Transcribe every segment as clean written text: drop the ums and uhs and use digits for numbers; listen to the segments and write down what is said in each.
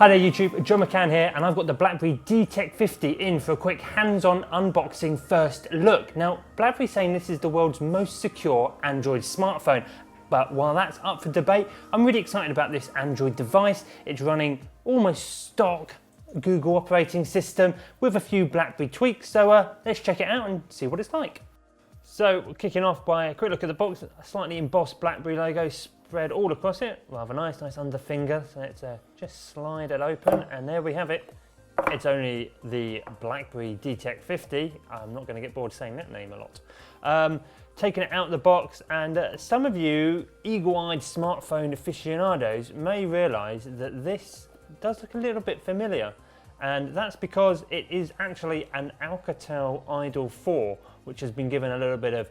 Hi there YouTube, John McCann here, and I've got the BlackBerry DTEK50 in for a quick hands-on unboxing first look. Now, BlackBerry's saying this is the world's most secure Android smartphone, but while that's up for debate, I'm really excited about this Android device. It's running almost stock Google operating system with a few BlackBerry tweaks, so let's check it out and see what it's like. So, we're kicking off by a quick look at the box, a slightly embossed BlackBerry logo spread all across it, rather nice under finger, so let's just slide it open, and there we have it. It's only the BlackBerry DTEK50, I'm not going to get bored saying that name a lot. Taking it out of the box, and some of you eagle-eyed smartphone aficionados may realise that this does look a little bit familiar, and that's because it is actually an Alcatel Idol 4, which has been given a little bit of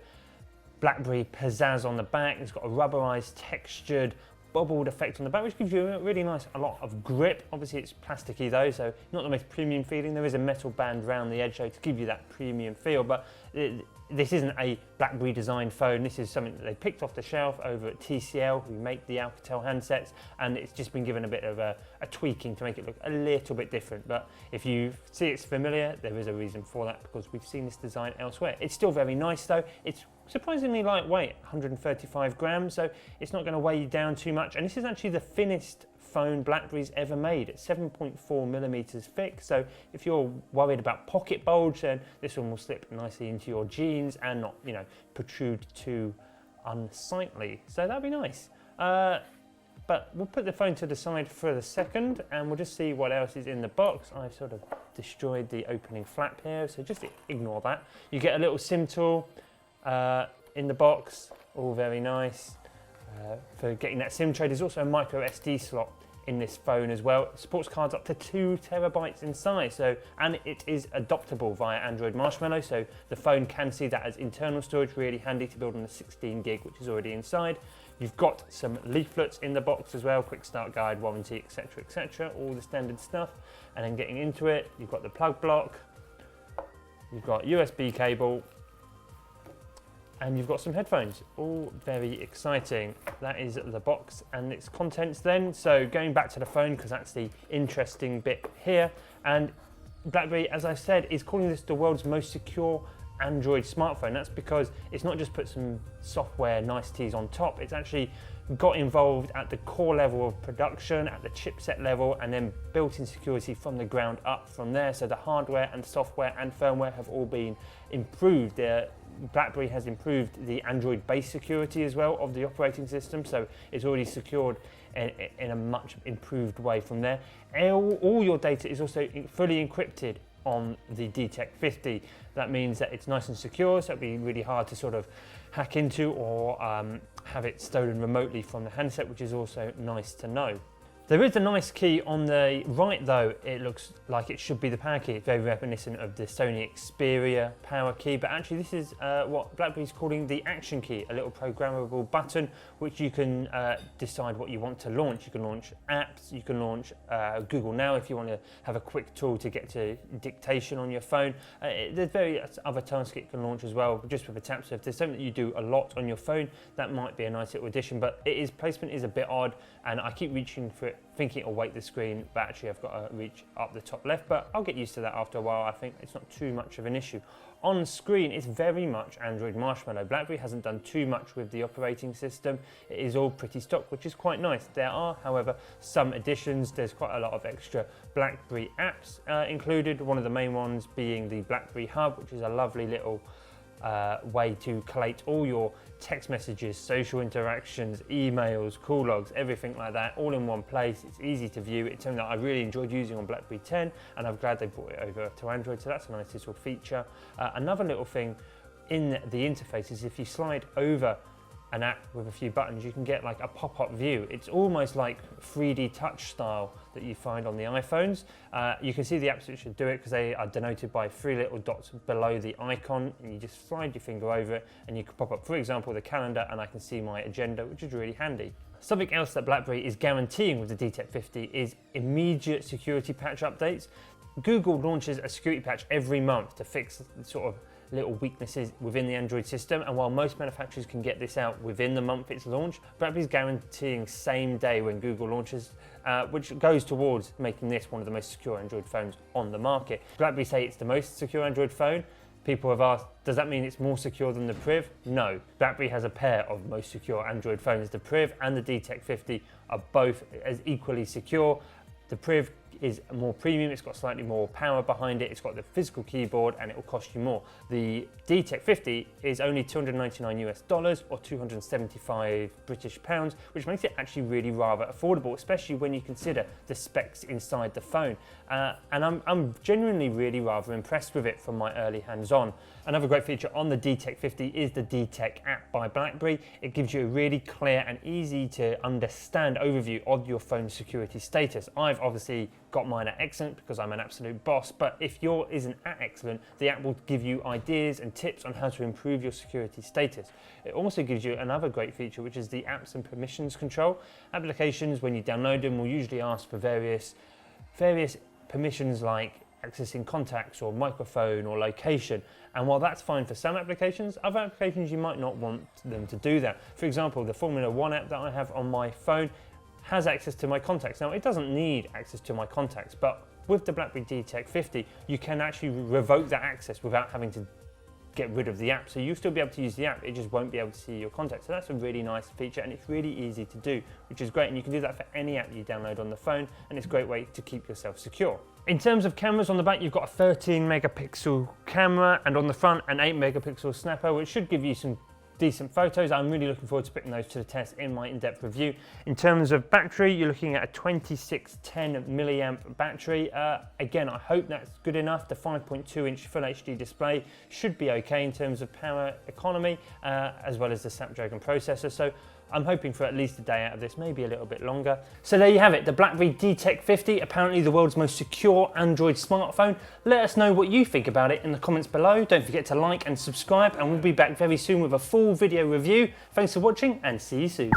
BlackBerry pizzazz on the back. It's got a rubberized, textured, bubbled effect on the back, which gives you a really nice, a lot of grip. Obviously it's plasticky though, so not the most premium feeling. There is a metal band around the edge though to give you that premium feel, but this isn't a BlackBerry designed phone. This is something that they picked off the shelf over at TCL, who make the Alcatel handsets, and it's just been given a bit of a tweaking to make it look a little bit different. But if you see it's familiar, there is a reason for that, because we've seen this design elsewhere. It's still very nice though. It's surprisingly lightweight, 135 grams, so it's not going to weigh you down too much. And this is actually the thinnest phone BlackBerry's ever made. It's 7.4 millimeters thick, so if you're worried about pocket bulge, then this one will slip nicely into your jeans and not, you know, protrude too unsightly. So that'd be nice. But we'll put the phone to the side for a second, and we'll just see what else is in the box. I've sort of destroyed the opening flap here, so just ignore that. You get a little SIM tool in the box, all very nice. For getting that SIM tray, there's also a micro SD slot in this phone as well. It supports cards up to 2 terabytes in size, so, and it is adoptable via Android Marshmallow, so the phone can see that as internal storage, really handy to build on the 16 gig which is already inside. You've got some leaflets in the box as well, quick start guide, warranty, etc, all the standard stuff. And then getting into it, you've got the plug block, you've got USB cable, and you've got some headphones, all very exciting. That is the box and its contents then. So going back to the phone, because that's the interesting bit here, and BlackBerry, as I said, is calling this the world's most secure Android smartphone. That's because it's not just put some software niceties on top, it's actually got involved at the core level of production, at the chipset level, and then built in security from the ground up from there. So the hardware and software and firmware have all been improved. BlackBerry has improved the Android base security as well of the operating system, so it's already secured in a much improved way from there. All your data is also fully encrypted on the DTEK50. That means that it's nice and secure, so it'll be really hard to sort of hack into or have it stolen remotely from the handset, which is also nice to know. There is a nice key on the right though. It looks like it should be the power key. It's very reminiscent of the Sony Xperia power key, but actually this is what BlackBerry's calling the action key, a little programmable button which you can decide what you want to launch. You can launch apps, you can launch Google Now if you want to have a quick tool to get to dictation on your phone. There's various other tasks it can launch as well, just with a tap. So if there's something that you do a lot on your phone, that might be a nice little addition, but placement is a bit odd, and I keep reaching for it thinking it'll weight the screen, but actually I've got to reach up the top left, but I'll get used to that after a while. I think it's not too much of an issue. On screen, it's very much Android Marshmallow. BlackBerry hasn't done too much with the operating system. It is all pretty stock, which is quite nice. There are, however, some additions. There's quite a lot of extra BlackBerry apps included, one of the main ones being the BlackBerry Hub, which is a lovely little way to collate all your text messages, social interactions, emails, call logs, everything like that, all in one place. It's easy to view. It's something that I really enjoyed using on BlackBerry 10, and I'm glad they brought it over to Android, so that's a nice little feature. Another little thing in the interface is if you slide over an app with a few buttons, you can get like a pop-up view. It's almost like 3D touch style that you find on the iPhones. You can see the apps that should do it because they are denoted by 3 little dots below the icon, and you just slide your finger over it and you can pop up, for example, the calendar, and I can see my agenda, which is really handy. Something else that BlackBerry is guaranteeing with the DTEK50 is immediate security patch updates. Google launches a security patch every month to fix sort of little weaknesses within the Android system, and while most manufacturers can get this out within the month it's launched, BlackBerry's guaranteeing same day when Google launches, which goes towards making this one of the most secure Android phones on the market. BlackBerry say it's the most secure Android phone. People have asked, does that mean it's more secure than the Priv? No. BlackBerry has a pair of most secure Android phones. The Priv and the DTEK50 are both as equally secure. The Priv is more premium, it's got slightly more power behind it, it's got the physical keyboard, and it will cost you more. The DTEK50 is only $299 or 275 British pounds, which makes it actually really rather affordable, especially when you consider the specs inside the phone. And I'm genuinely really rather impressed with it from my early hands-on. Another great feature on the DTEK50 is the DTEK app by BlackBerry. It gives you a really clear and easy to understand overview of your phone's security status. I've obviously got mine at excellent because I'm an absolute boss, but if yours isn't at excellent, the app will give you ideas and tips on how to improve your security status. It also gives you another great feature, which is the apps and permissions control. Applications, when you download them, will usually ask for various permissions like accessing contacts or microphone or location. And while that's fine for some applications, other applications you might not want them to do that. For example, the Formula 1 app that I have on my phone has access to my contacts. Now, it doesn't need access to my contacts, but with the BlackBerry DTEK50, you can actually revoke that access without having to get rid of the app. So you'll still be able to use the app, it just won't be able to see your contacts. So that's a really nice feature, and it's really easy to do, which is great. And you can do that for any app you download on the phone, and it's a great way to keep yourself secure. In terms of cameras, on the back you've got a 13 megapixel camera, and on the front an 8 megapixel snapper, which should give you some decent photos. I'm really looking forward to putting those to the test in my in-depth review. In terms of battery, you're looking at a 2610 milliamp battery. Again, I hope that's good enough. The 5.2 inch Full HD display should be okay in terms of power economy, as well as the Snapdragon processor. So I'm hoping for at least a day out of this, maybe a little bit longer. So there you have it, the BlackBerry DTEK50, apparently the world's most secure Android smartphone. Let us know what you think about it in the comments below. Don't forget to like and subscribe, and we'll be back very soon with a full video review. Thanks for watching, and see you soon.